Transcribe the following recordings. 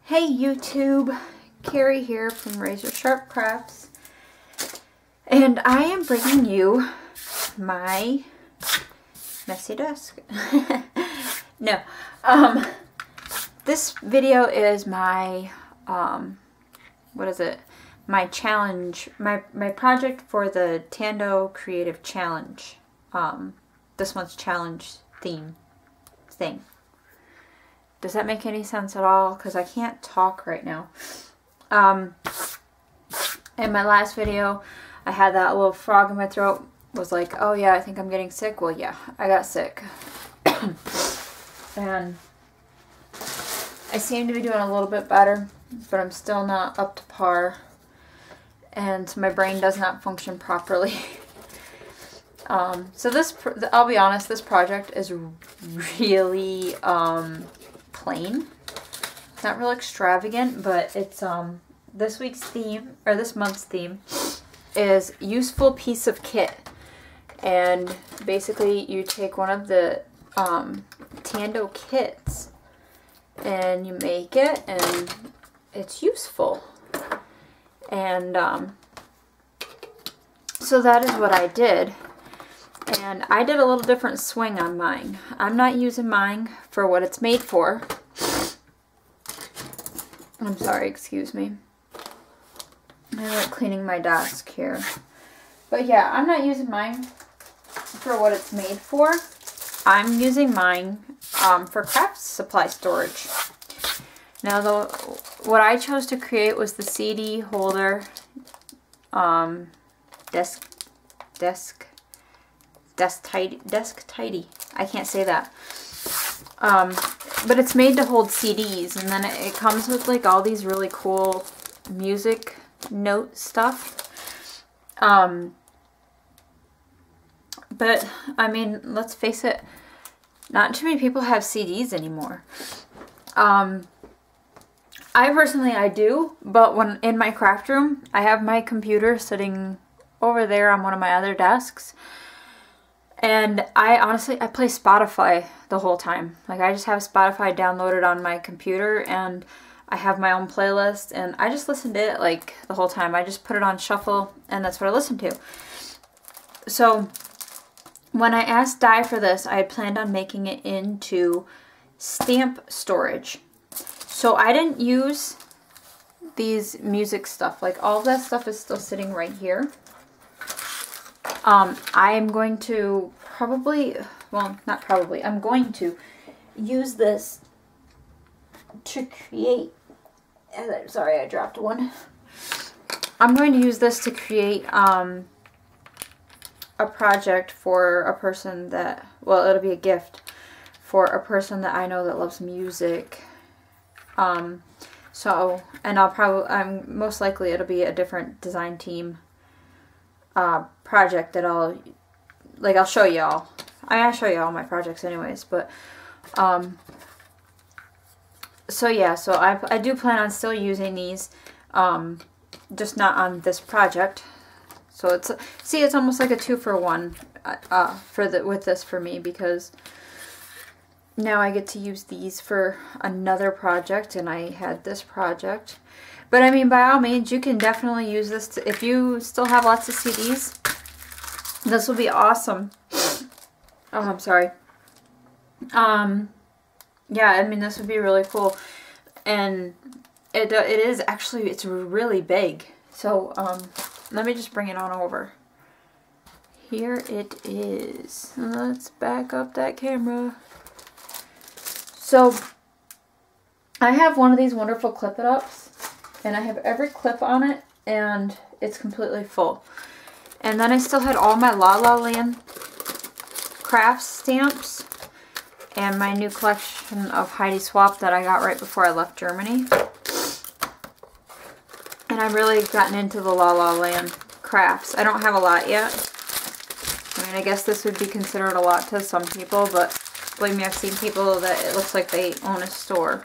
Hey YouTube, Kerri here from Razor Sharp Crafts, and I am bringing you my messy desk. No, this video is my, my challenge, my project for the Tando Creative Challenge, this month's challenge thing. Does that make any sense at all? Because I can't talk right now. In my last video, I had that little frog in my throat. Was like, oh yeah, I think I'm getting sick. Well, yeah, I got sick. And I seem to be doing a little bit better, but I'm still not up to par. And my brain does not function properly. So this, I'll be honest, this project is really, plain. It's not real extravagant, but it's this week's theme, or this month's theme, is useful piece of kit. And basically you take one of the Tando kits and you make it, and it's useful. And so that is what I did. And I did a little different swing on mine. I'm not using mine for what it's made for. I'm sorry, excuse me. I'm like cleaning my desk here. But yeah, I'm not using mine for what it's made for. I'm using mine for craft supply storage. Now, what I chose to create was the CD holder, desk tidy. I can't say that. But it's made to hold CDs, and then it comes with like all these really cool music note stuff. But I mean, let's face it, not too many people have CDs anymore. I do, but when in my craft room, I have my computer sitting over there on one of my other desks. And I play Spotify the whole time. Like, I just have Spotify downloaded on my computer, and I have my own playlist, and I just listen to it like the whole time. I just put it on shuffle, and that's what I listen to. So when I asked Di for this, I had planned on making it into stamp storage. So I didn't use these music stuff. Like, all of that stuff is still sitting right here. I am going to I'm going to use this to create, sorry, I dropped one. I'm going to use this to create, a project for a person that, well, it'll be a gift for a person that I know that loves music. And most likely it'll be a different design team project that I'll show y'all. I'll show you all my projects anyways, but so yeah, so I do plan on still using these, just not on this project. So it's almost like a 2-for-1 with this for me, because now I get to use these for another project, and I had this project. But I mean, by all means, you can definitely use this if you still have lots of CDs. This will be awesome. Oh, I'm sorry. Yeah, I mean, this would be really cool. And it is actually, it's really big. So, let me just bring it on over. Here it is. Let's back up that camera. So, I have one of these wonderful clip-it-ups, and I have every clip on it, and it's completely full. And then I still had all my La La Land crafts stamps and my new collection of Heidi Swap that I got right before I left Germany. And I've really gotten into the La La Land crafts. I don't have a lot yet. I mean, I guess this would be considered a lot to some people, but believe me, I've seen people that it looks like they own a store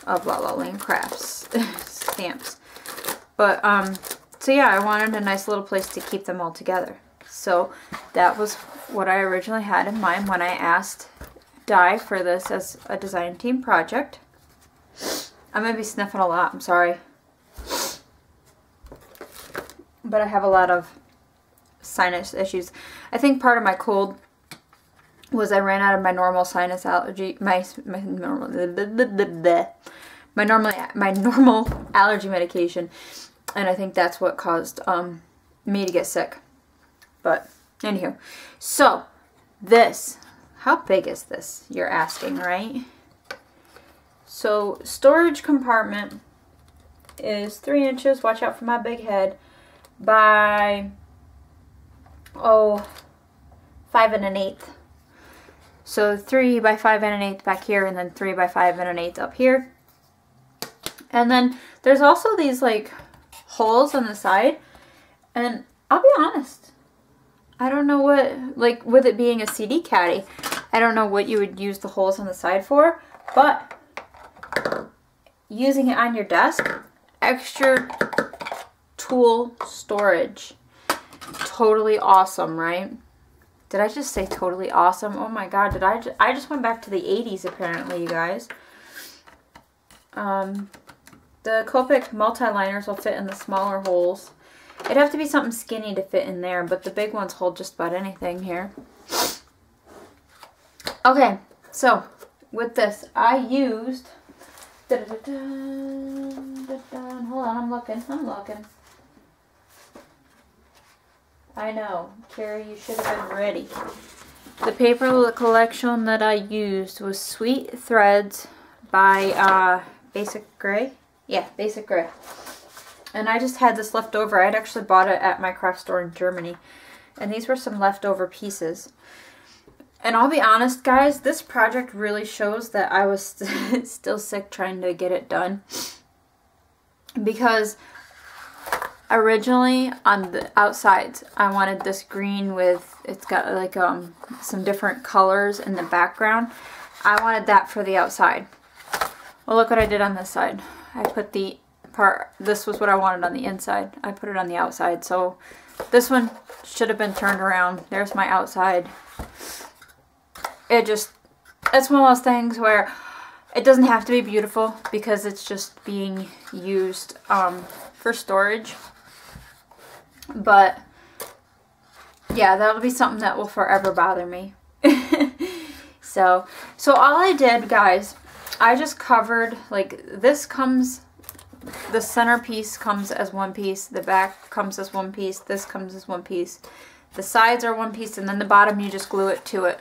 of La La Land crafts stamps. But so yeah, I wanted a nice little place to keep them all together. So that was what I originally had in mind when I asked Di for this as a design team project. I might be sniffing a lot, I'm sorry. But I have a lot of sinus issues. I think part of my cold was I ran out of my normal sinus allergy, my normal allergy medication, and I think that's what caused me to get sick. But anywho, so this, how big is this? You're asking, right? So storage compartment is 3 inches. Watch out for my big head. By 5 1/8. So 3 by 5 1/8 back here, and then 3 by 5 1/8 up here. And then there's also these like holes on the side, and I'll be honest, I don't know what, like with it being a CD caddy, I don't know what you would use the holes on the side for, but using it on your desk, extra tool storage, totally awesome, right? Did I just say totally awesome? Oh my god, did I just went back to the 80s apparently, you guys. The Copic multi-liners will fit in the smaller holes. It'd have to be something skinny to fit in there, but the big ones hold just about anything here. Okay, so with this, I used... Hold on, I'm looking. I know, Kerri, you should have been ready. The paper collection that I used was Sweet Threads by Basic Gray. Yeah, Basic Gray. And I just had this left over. I'd actually bought it at my craft store in Germany. And these were some leftover pieces. And I'll be honest, guys, this project really shows that I was still sick trying to get it done. Because originally on the outsides, I wanted this green with, it's got like some different colors in the background. I wanted that for the outside. Well, look what I did on this side. I put the part, this was what I wanted on the inside. I put it on the outside. So this one should have been turned around. There's my outside. It's one of those things where it doesn't have to be beautiful because it's just being used for storage. But yeah, that'll be something that will forever bother me. So all I did, guys, I just covered, like, this comes, the centerpiece comes as one piece, the back comes as one piece, this comes as one piece, the sides are one piece, and then the bottom you just glue it to it.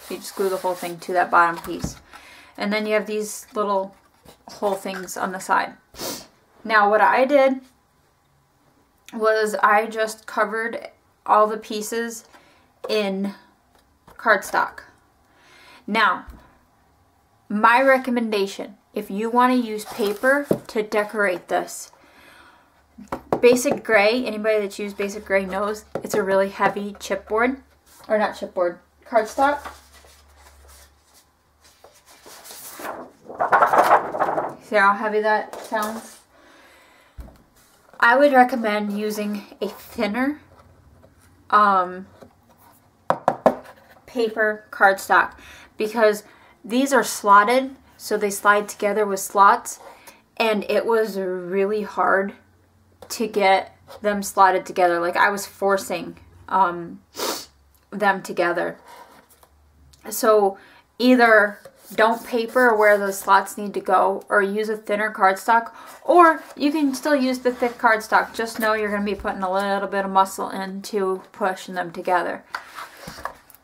You just glue the whole thing to that bottom piece. And then you have these little hole things on the side. Now what I did was I just covered all the pieces in cardstock. Now, my recommendation, if you want to use paper to decorate this, Basic Gray, anybody that's used Basic Gray knows it's a really heavy chipboard, or not chipboard, cardstock. See how heavy that sounds? I would recommend using a thinner paper cardstock, because these are slotted, so they slide together with slots, and it was really hard to get them slotted together. Like, I was forcing them together. So either don't paper where the slots need to go, or use a thinner cardstock, or you can still use the thick cardstock. Just know you're going to be putting a little bit of muscle into pushing them together.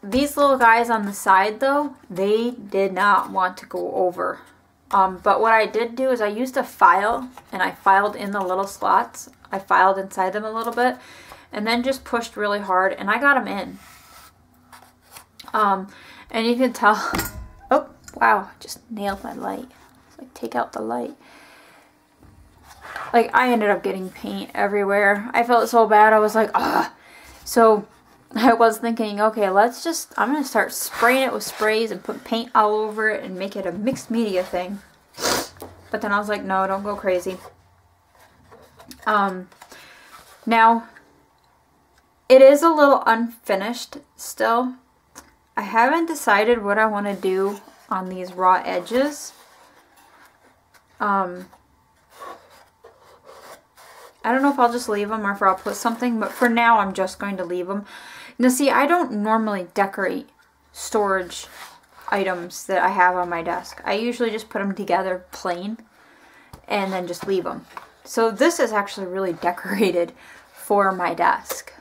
These little guys on the side, though, they did not want to go over. But what I did do is I used a file, and I filed in the little slots. I filed inside them a little bit, and then just pushed really hard, and I got them in. And you can tell... Oh, wow, just nailed my light. It's like, take out the light. Like, I ended up getting paint everywhere. I felt so bad. I was like, ah. So I was thinking, okay, I'm going to start spraying it with sprays and put paint all over it and make it a mixed media thing. But then I was like, no, don't go crazy. Now, it is a little unfinished still. I haven't decided what I want to do on these raw edges. I don't know if I'll just leave them or if I'll put something, but for now I'm just going to leave them. Now see, I don't normally decorate storage items that I have on my desk. I usually just put them together plain and then just leave them. So this is actually really decorated for my desk.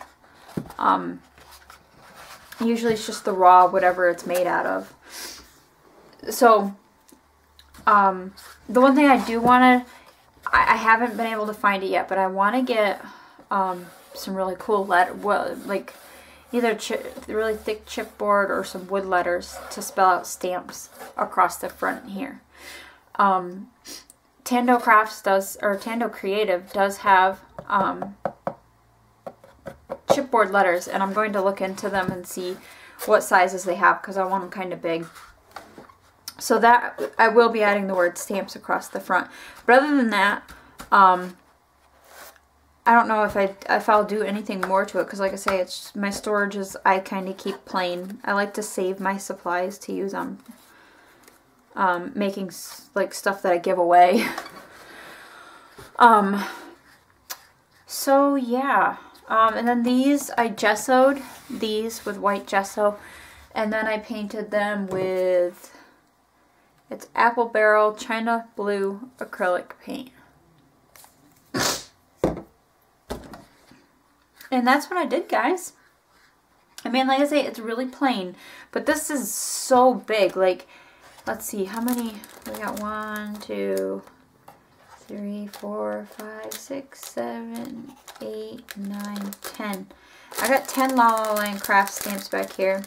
Usually it's just the raw, whatever it's made out of. So, the one thing I do want to, I haven't been able to find it yet, but I want to get some really cool like either really thick chipboard or some wood letters to spell out stamps across the front here. Tando Crafts does, or Tando Creative does have chipboard letters, and I'm going to look into them and see what sizes they have because I want them kind of big. So that I will be adding the word stamps across the front. But other than that, I don't know if I'll do anything more to it because, like I say, it's just, my storage is, I kind of keep plain. I like to save my supplies to use on making like stuff that I give away. So yeah, and then these I gessoed these with white gesso, and then I painted them with, it's Apple Barrel China Blue acrylic paint. And that's what I did, guys. I mean, like I say, it's really plain, but this is so big. Like, let's see, how many? We got 1, 2, 3, 4, 5, 6, 7, 8, 9, 10. I got 10 La La Land craft stamps back here.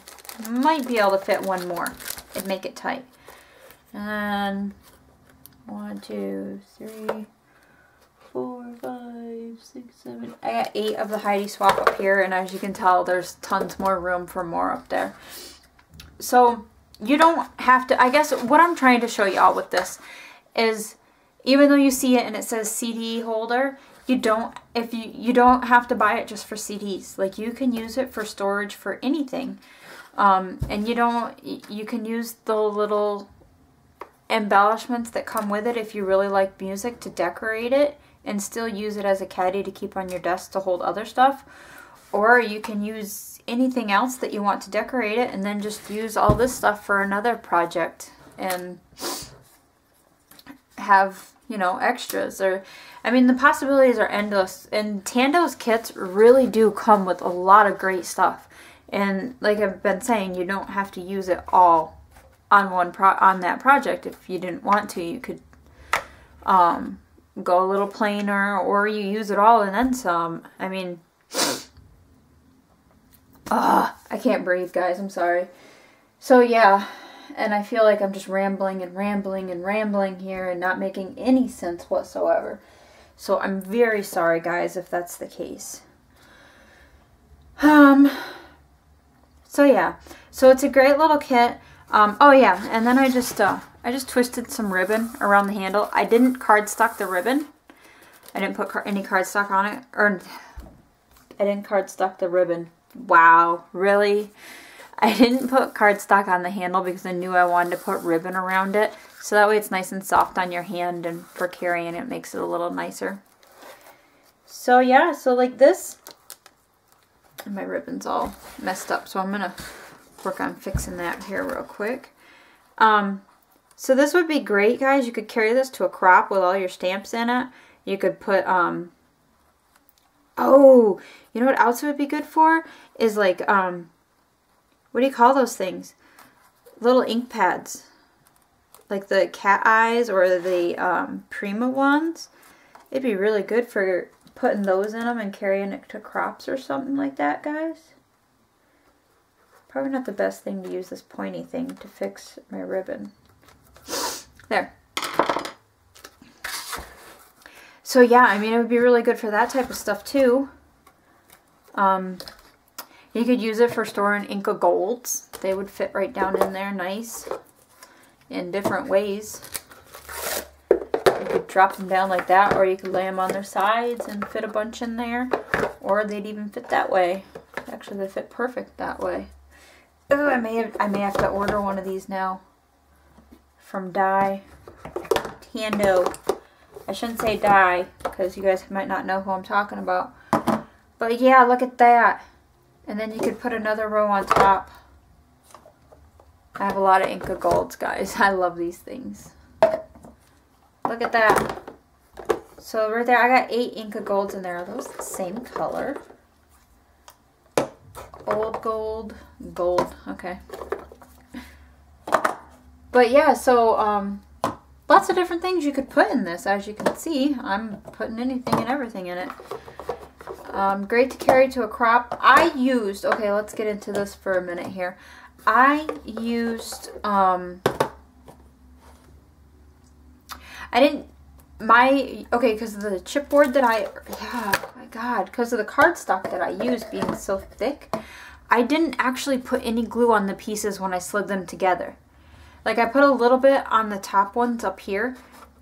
Might be able to fit one more and make it tight. And 1, 2, 3, 4, 5, 6, 7. I got 8 of the Heidi Swap up here, and as you can tell, there's tons more room for more up there. So you don't have to, I guess what I'm trying to show y'all with this is, even though you see it and it says CD holder, you don't have to buy it just for CDs. Like, you can use it for storage for anything. And you can use the little embellishments that come with it if you really like music to decorate it and still use it as a caddy to keep on your desk to hold other stuff. Or you can use anything else that you want to decorate it and then just use all this stuff for another project and have, you know, extras. Or, I mean, the possibilities are endless, and Tando's kits really do come with a lot of great stuff. And like I've been saying, you don't have to use it all on that project. If you didn't want to, you could go a little plainer, or you use it all and then some. I mean, I can't breathe, guys. I'm sorry. So yeah, and I feel like I'm just rambling and rambling and rambling here and not making any sense whatsoever. So I'm very sorry, guys, if that's the case. So yeah, so it's a great little kit. Oh yeah, and then I just twisted some ribbon around the handle. I didn't cardstock the ribbon. I didn't put any cardstock on it, or I didn't cardstock the ribbon. Wow, really? I didn't put cardstock on the handle because I knew I wanted to put ribbon around it, so that way it's nice and soft on your hand, and for carrying it makes it a little nicer. So yeah, so like this, and my ribbon's all messed up, so I'm gonna work on fixing that here real quick. So this would be great, guys. You could carry this to a crop with all your stamps in it. You could put, oh, you know what else it would be good for? Is like, what do you call those things? Little ink pads. Like the cat eyes or the Prima ones. It'd be really good for putting those in them and carrying it to crops or something like that, guys. Probably not the best thing to use this pointy thing to fix my ribbon. There. So yeah, I mean, it would be really good for that type of stuff too. You could use it for storing Inca Golds. They would fit right down in there nice in different ways. You could drop them down like that, or you could lay them on their sides and fit a bunch in there, or they'd even fit that way. Actually, they fit perfect that way. Oh, I may have to order one of these now from Tando. I shouldn't say die, because you guys might not know who I'm talking about. But yeah, look at that. And then you could put another row on top. I have a lot of Inca Golds, guys. I love these things. Look at that. So right there, I got 8 Inca Golds in there. Are those the same color? Old gold, gold. Okay. But yeah, so lots of different things you could put in this. As you can see, I'm putting anything and everything in it. Great to carry to a crop. I used, okay, let's get into this for a minute here. I used, because of the chipboard that because of the cardstock that I used being so thick, I didn't actually put any glue on the pieces when I slid them together. Like, I put a little bit on the top ones up here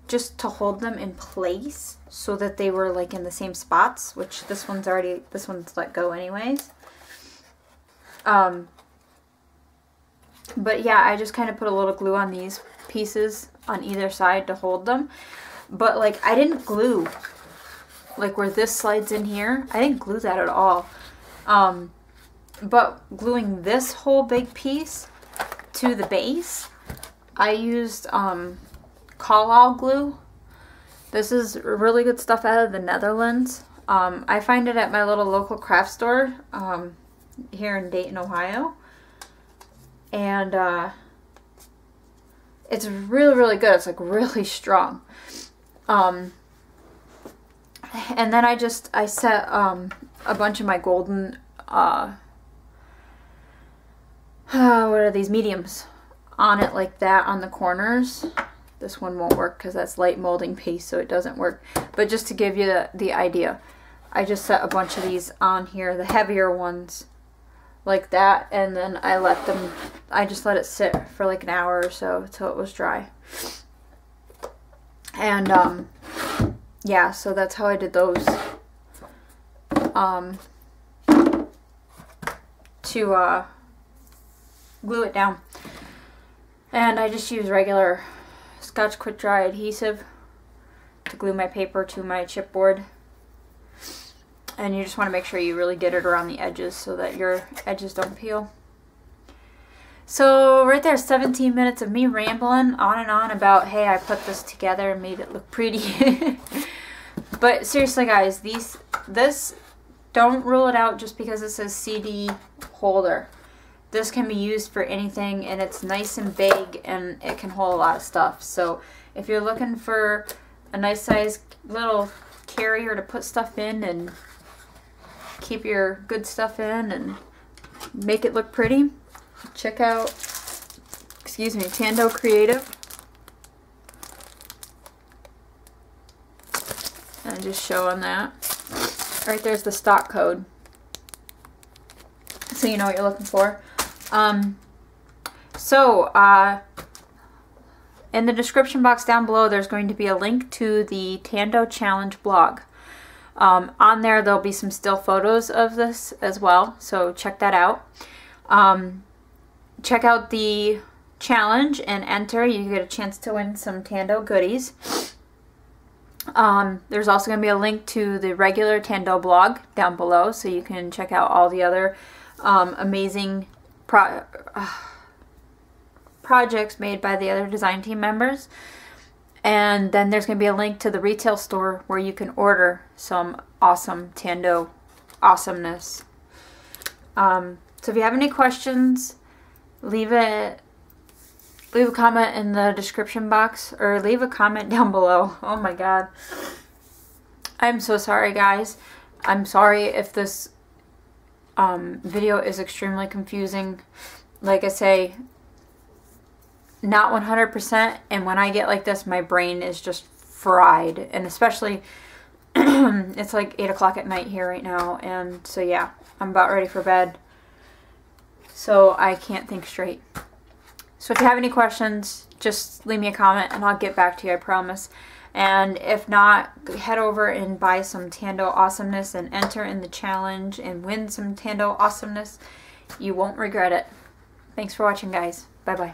just to hold them in place so that they were like in the same spots, which this one's let go anyways. But yeah, I just kind of put a little glue on these pieces on either side to hold them. But like, I didn't glue, like where this slides in here, I didn't glue that at all. But gluing this whole big piece to the base, I used Call glue. This is really good stuff out of the Netherlands. I find it at my little local craft store here in Dayton, Ohio. And it's really, really good. It's like really strong. And then I set a bunch of my golden, what are these, mediums on it like that on the corners. This one won't work because that's light molding paste, so it doesn't work. But just to give you the idea, I just set a bunch of these on here, the heavier ones, like that, and then I just let it sit for like an hour or so until it was dry. And yeah, so that's how I did those. To glue it down. And I just use regular Scotch Quick Dry adhesive to glue my paper to my chipboard. And you just want to make sure you really get it around the edges so that your edges don't peel. So right there, 17 minutes of me rambling on and on about, hey, I put this together and made it look pretty. But seriously, guys, this don't rule it out just because it says CD holder. This can be used for anything, and it's nice and big, and it can hold a lot of stuff. So if you're looking for a nice size little carrier to put stuff in and keep your good stuff in and make it look pretty, check out, Tando Creative. And just showing that. Right there's the stock code, so you know what you're looking for. In the description box down below, there's going to be a link to the Tando Challenge blog. On there, there'll be some still photos of this as well, so check that out. Check out the challenge and enter. You get a chance to win some Tando goodies. There's also going to be a link to the regular Tando blog down below, so you can check out all the other amazing projects made by the other design team members. And then there's going to be a link to the retail store where you can order some awesome Tando awesomeness. So if you have any questions, leave a comment in the description box, or leave a comment down below. Oh my god. I'm so sorry, guys. I'm sorry if this video is extremely confusing. Like I say, not 100%, and when I get like this, my brain is just fried. And especially, it's like 8 o'clock at night here right now, and so yeah, I'm about ready for bed. So I can't think straight. So if you have any questions, just leave me a comment and I'll get back to you, I promise. And if not, head over and buy some Tando awesomeness and enter in the challenge and win some Tando awesomeness. You won't regret it. Thanks for watching, guys. Bye-bye.